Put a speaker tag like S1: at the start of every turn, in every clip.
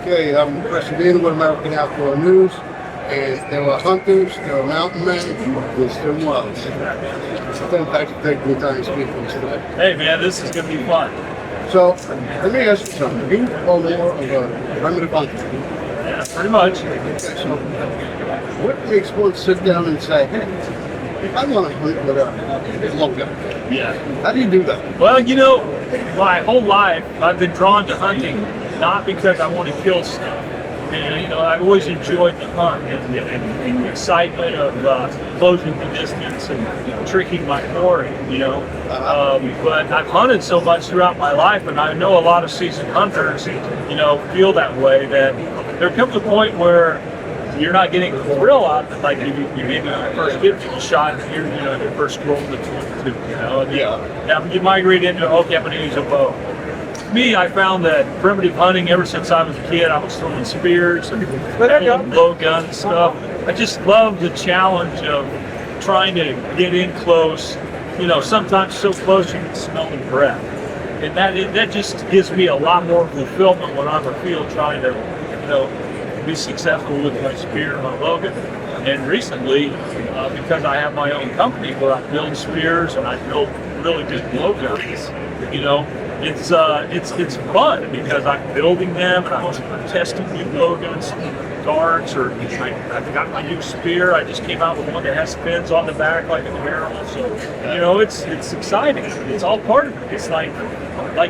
S1: Okay, I'm President with American Outdoor News, and there were hunters, there were mountain men, there's still was. So thanks for taking the time to speak with us today.
S2: Hey man, this is going to be fun.
S1: So, let me ask you something. You are more of a primitive hunter.
S2: Yeah, pretty much.
S1: Okay, so what makes one sit down and say, hey, I want to hunt with a long gun?
S2: Yeah.
S1: How do you do that?
S2: Well, you know, my whole life I've been drawn to hunting, not because I want to kill stuff. And, you know, I've always enjoyed the hunt and the excitement of closing the distance and tricking my quarry, you know. But I've hunted so much throughout my life, and I know a lot of seasoned hunters, you know, feel that way, that there comes a point where you're not getting the thrill out of it, like you maybe your first 50 shot, your first roll to 22, you know. And now you migrate into, okay, I'm going to use a bow. Me, I found that primitive hunting, ever since I was a kid, I was throwing spears and low gun stuff. I just love the challenge of trying to get in close, you know, sometimes so close you can smell the breath. And that just gives me a lot more fulfillment when I'm in the field trying to, you know, be successful with my spear and my low gun. And recently, because I have my own company where I build spears and I build really good low guns, you know, it's fun because I'm building them and I'm testing new low guns, darts, or I've got my new spear. I just came out with one that has fins on the back like a barrel. So, you know, it's exciting. It's all part of it. It's like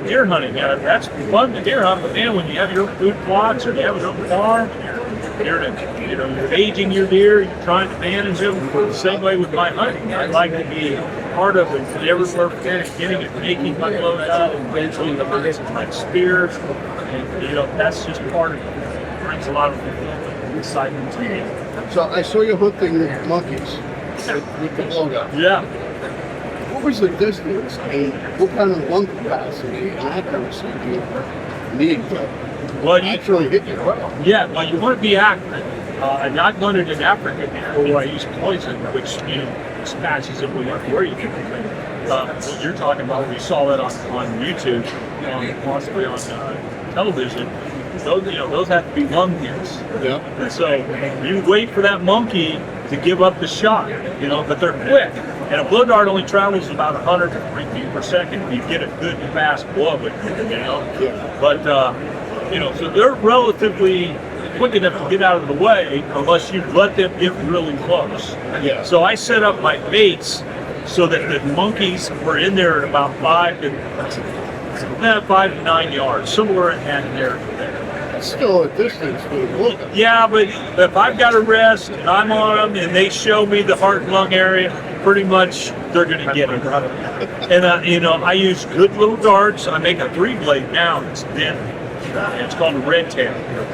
S2: deer hunting. Yeah, that's fun to deer hunt, but man, when you have your own food plots or you have your own farm, you're aging your deer, you're trying to manage them. The same way with my hunting. I like to be part of it, everywhere from getting it, making my load out, and eventually the hunts and my spears. And, you know, that's just part of it. It brings a lot of excitement to me.
S1: So I saw you hunting monkeys with the low gun.
S2: Yeah.
S1: What was the distance and what kind of lung capacity and accuracy do you need to actually hit your well?
S2: Yeah, well, you want to be accurate. And I've learned it in Africa where I use poison, which, you know, patches it where you can. What you're talking about, we saw that on YouTube, possibly on television. Those have to be lung hits.
S1: Yeah.
S2: And so you wait for that monkey to give up the shot, you know, but they're quick. And a blow dart only travels about 100 to 3 feet per second if you get a good fast blow with it, you know.
S1: Yeah.
S2: But, you know, so they're relatively quick enough to get out of the way unless you let them get really close.
S1: Yeah.
S2: So I set up my baits so that the monkeys were in there at about 5 to 9 yards, somewhere in there.
S1: That's still a distance for the bull gun.
S2: Yeah, but if I've got a rest and I'm on them and they show me the heart and lung area, pretty much they're going to get it. And you know, I use good little darts. I make a 3-blade now. It's thin. It's called a red tail.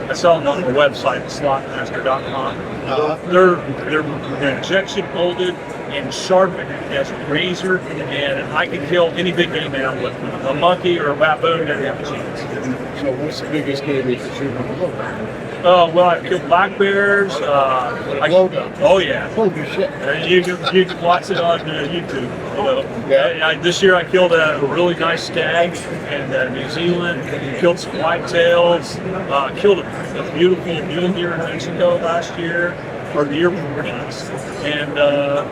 S2: I sell them on the website, slotmaster.com. They're injection molded and sharpened as a razor, and I can kill any big game animal with them. A monkey or a baboon doesn't have a chance.
S1: So what's the biggest game you can shoot on the low gun?
S2: Well, I've killed black bears. Oh yeah.
S1: Holy shit.
S2: You can watch it on YouTube. This year I killed a really nice stag in New Zealand. Killed some whitetails. Killed a beautiful mule deer in Mexico last year, or the year before last. And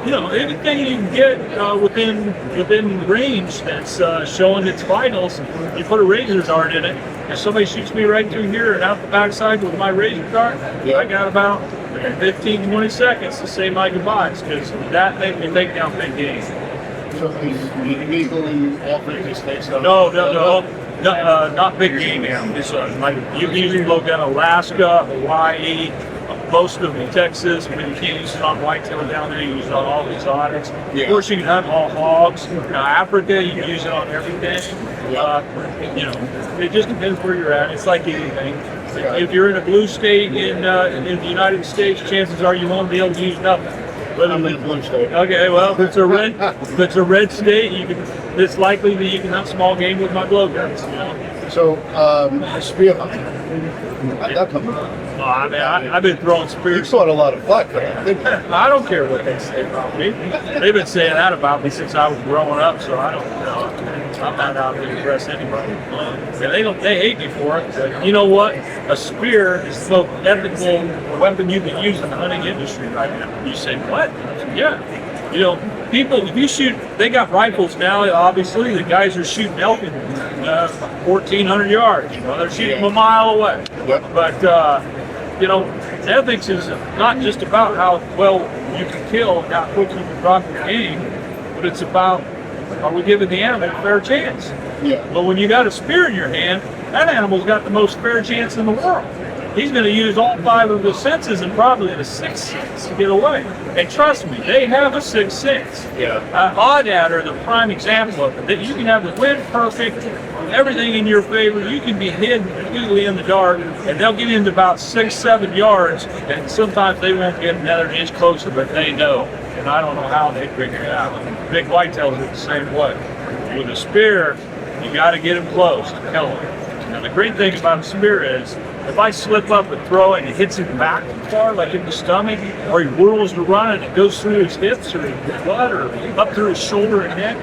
S2: you know, anything you can get within range that's showing its vitals, you put a razor dart in it. If somebody shoots me right through here and out the backside with my razor dart, I got about 15 to 20 seconds to say my goodbyes, because that made me take down big game.
S1: So it's illegal in all 50 states?
S2: No, not big game animals. Like you can usually look at Alaska, Hawaii, most of Texas. When you can't use it on whitetail down there, you use it on all exotics.
S1: Yeah.
S2: Of course, you can hunt all hogs. Africa, you can use it on everything. You know, it just depends where you're at. It's like anything. If you're in a blue state in the United States, chances are you won't be able to use nothing.
S1: I'm in a blue state.
S2: Okay, well, if it's a red state, it's likely that you can hunt small game with my blow guns. You know?
S1: So, spear hunting. How'd that come about?
S2: Well, I mean, I've been throwing
S1: You
S2: spears.
S1: caught a lot of flack for that, didn't you?
S2: I don't care what they say about me. They've been saying that about me since I was growing up, so I don't know. I'm not out to impress anybody. And they hate me for it. But you know what? A spear is the most ethical weapon you can use in the hunting industry right now. You say, what? Yeah. You know, people, if you shoot, they got rifles now, obviously. The guys are shooting elk in 1,400 yards. You know, they're shooting them a mile away.
S1: Yep.
S2: But, you know, ethics is not just about how well you can kill and how quick you can drop your game, but it's about, are we giving the animal a fair chance?
S1: Yeah.
S2: But when you got a spear in your hand, that animal's got the most fair chance in the world. He's going to use all 5 of his senses and probably the 6th sense to get away. And trust me, they have a 6th sense.
S1: Yeah.
S2: Oddad are the prime example of it. That you can have the wind perfect, everything in your favor. You can be hidden completely in the dark, and they'll get into about 6-7 yards, and sometimes they won't get another inch closer, but they know. And I don't know how they figure it out. Big whitetails are the same way. With a spear, you got to get him close to kill him. And the great thing about a spear is, if I slip up and throw it and it hits him back too far, like in the stomach, or he whirls to run and it goes through his hips or his butt or up through his shoulder and neck,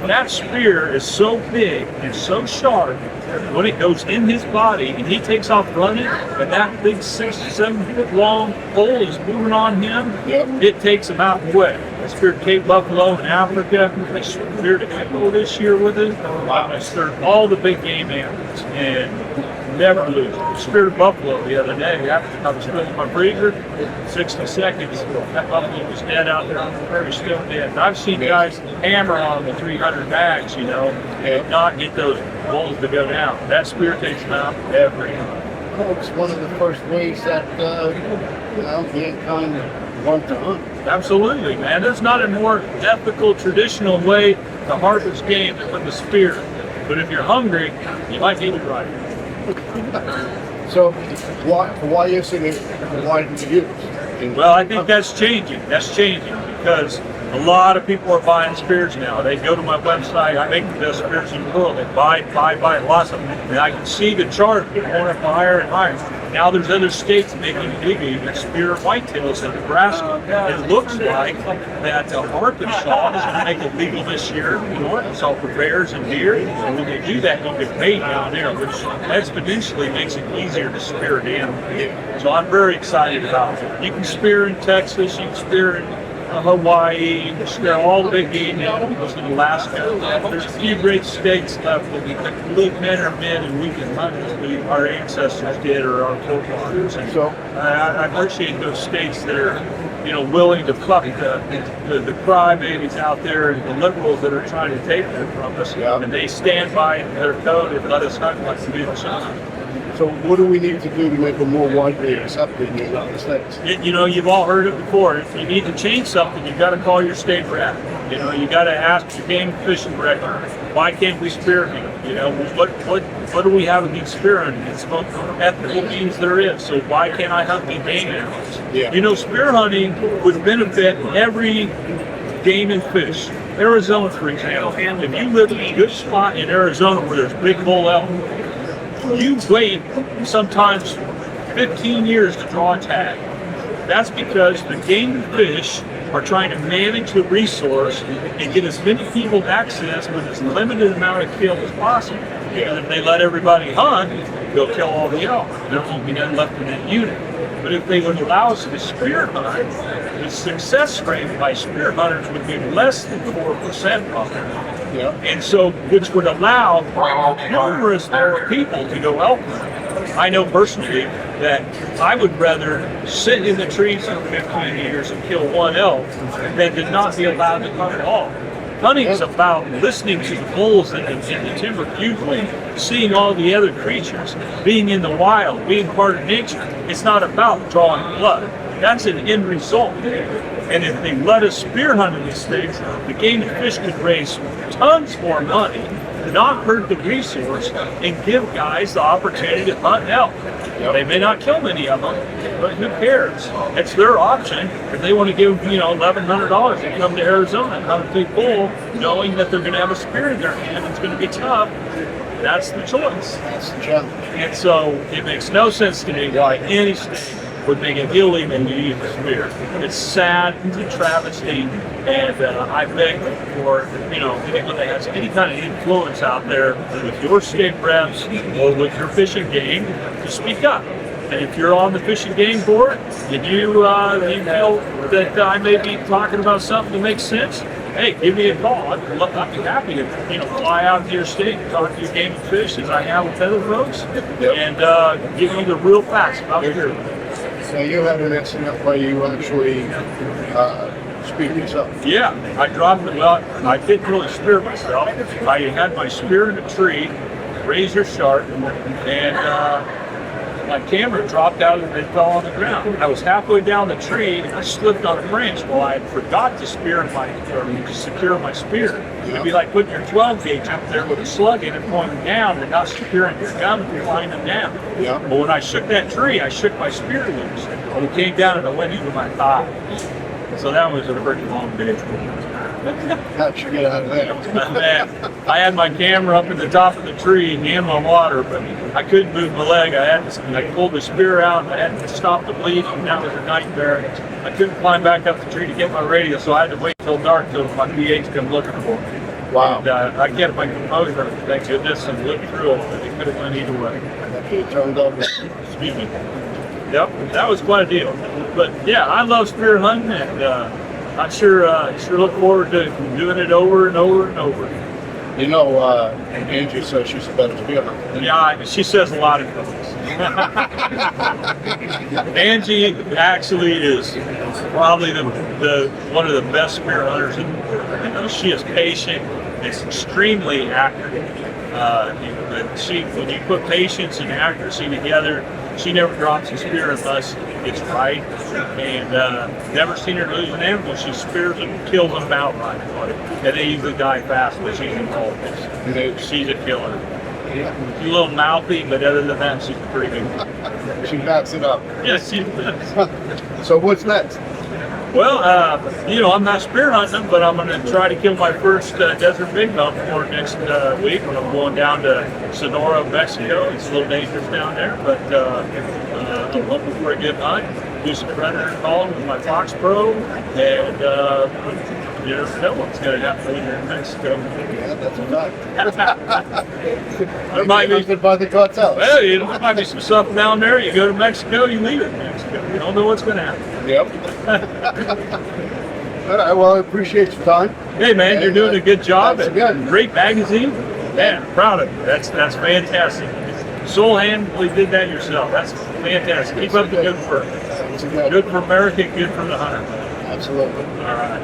S2: that spear is so big and so sharp, when it goes in his body and he takes off running, and that big 6-7 foot long pole is moving on him, it takes him out and away. I speared Cape Buffalo in Africa. I speared a couple this year with it. I speared all the big game animals and never lose. I speared a buffalo the other day. I was filling my freezer, 60 seconds. That buffalo was dead out there on the prairie, still dead. And I've seen guys hammer on the 300 bags, you know, and not get those bulls to go down. That spear takes them out every time.
S1: Well, it's one of the first ways that, you know, mankind learned to hunt.
S2: Absolutely, man. There's not a more ethical, traditional way to harvest game than with the spear. But if you're hungry, you might need it right.
S1: So, why isn't it widely used?
S2: Well, I think that's changing. That's changing because a lot of people are buying spears now. They go to my website. I make the best spears in the world. They buy lots of them. And I can see the chart going up higher and higher. Now there's other states making legal spear whitetails in Nebraska. It looks like that Arkansas is going to make it legal this year in Arkansas for bears and deer. And when they do that, you can bait down there, which exponentially makes it easier to spear an animal. So I'm very excited about it. You can spear in Texas, you can spear in Hawaii, spear all the big game animals in Alaska. There's a few great states left that we live men are men and we can hunt as our ancestors did or our forefathers. And
S1: So,
S2: I appreciate those states that are, you know, willing to fuck the crybabies out there and the liberals that are trying to take them from us.
S1: Yeah.
S2: And they stand by their code and let us hunt like we do.
S1: so what do we need to do to make them more widely accepted in the United States?
S2: You know, you've all heard it before. If you need to change something, you've got to call your state rep. You know, you got to ask your game fishing director, why can't we spear hunt? You know, what do we have against spear hunting? It's the most ethical means there is. So why can't I hunt big game animals?
S1: Yeah.
S2: You know, spear hunting would benefit every game and fish. Arizona, for example, if you live in a good spot in Arizona where there's big bull elk, you wait sometimes 15 years to draw a tag. That's because the game fish are trying to manage the resource and get as many people access with as limited amount of kill as possible. Because if they let everybody hunt, they'll kill all the elk. There won't be none left in that unit. But if they would allow us to spear hunt, the success rate by spear hunters would be less than 4% probably.
S1: Yeah.
S2: And so, which would allow numerous more people to go elk hunting. I know personally that I would rather sit in the trees for 15 years and kill one elk than to not be allowed to hunt at all. Hunting is about listening to the bulls in the timber bugling, seeing all the other creatures, being in the wild, being part of nature. It's not about drawing blood. That's an end result. And if they let us spear hunt in these things, the game and fish could raise tons more money, not hurt the resource, and give guys the opportunity to hunt elk. They may not kill many of them, but who cares? It's their option. If they want to give, you know, $1,100 to come to Arizona and hunt a big bull, knowing that they're going to have a spear in their hand, it's going to be tough. that's the choice.
S1: That's the challenge.
S2: And so it makes no sense to me why any state would make it illegal to use a spear. It's sad, it's a travesty, and I beg for, anyone that has any kind of influence out there with your state reps or with your fishing game to speak up. And if you're on the fishing game board and you feel that I may be talking about something that makes sense, hey, give me a call. I'd be happy to, fly out to your state and talk to your game and fish as I have with other folks, and give you the real facts about your.
S1: So you had an incident where you actually speak yourself.
S2: Yeah, I dropped it. Well, I didn't really spear myself. I had my spear in a tree, razor sharp, and my camera dropped out and it fell on the ground. I was halfway down the tree and I slipped on a branch. Well, I forgot to secure my spear. It'd be like putting your 12 gauge up there with a slug in it pointing down and not securing your gun and flying it down.
S1: Yeah.
S2: But when I shook that tree, I shook my spear loose. And it came down and it went into my thigh. So that was a pretty long day.
S1: How'd you get out of there?
S2: I had my camera up at the top of the tree and my water, but I couldn't move my leg. I pulled the spear out and I had to stop the bleeding, and that was a nightmare. I couldn't climb back up the tree to get my radio, so I had to wait till dark till my PH come looking for me.
S1: Wow.
S2: And I kept my composure, thank goodness, and looked through it. It could have went either way.
S1: It turned out.
S2: Excuse me. Yep, that was quite a deal. But yeah, I love spear hunting, and I sure look forward to doing it over and over and over.
S1: Angie says she's the better spear hunter.
S2: Yeah, she says a lot of things. Angie actually is probably the one of the best spear hunters in the world. She is patient, is extremely accurate. When you put patience and accuracy together, she never drops a spear unless it's right. And never seen her lose an animal. She spears them, kills them outright. And they usually die fast, but she's involved. She's a killer. She's a little mouthy, but other than that, she's pretty good.
S1: She backs it up.
S2: Yes, she does.
S1: So what's next?
S2: Well, I'm not spear hunting, but I'm going to try to kill my first desert bighorn for next week when I'm going down to Sonora, Mexico. It's a little dangerous down there, but I'm looking for a good hunt. Do some predator calling with my Fox Pro, and you never know what's going to happen when you're in Mexico.
S1: Yeah, that's a fact.
S2: There might be,
S1: Hunted by the cartel.
S2: well, there might be some stuff down there. You go to Mexico, you leave it in Mexico. You don't know what's going to happen.
S1: Yep. All right, well, I appreciate your time.
S2: Hey man, you're doing a good job.
S1: That's good.
S2: Great magazine. Man, proud of you. That's fantastic. Soul handedly did that yourself. That's fantastic. Keep up the good work.
S1: That's good.
S2: Good for America, good for the hunter.
S1: Absolutely.
S2: All right.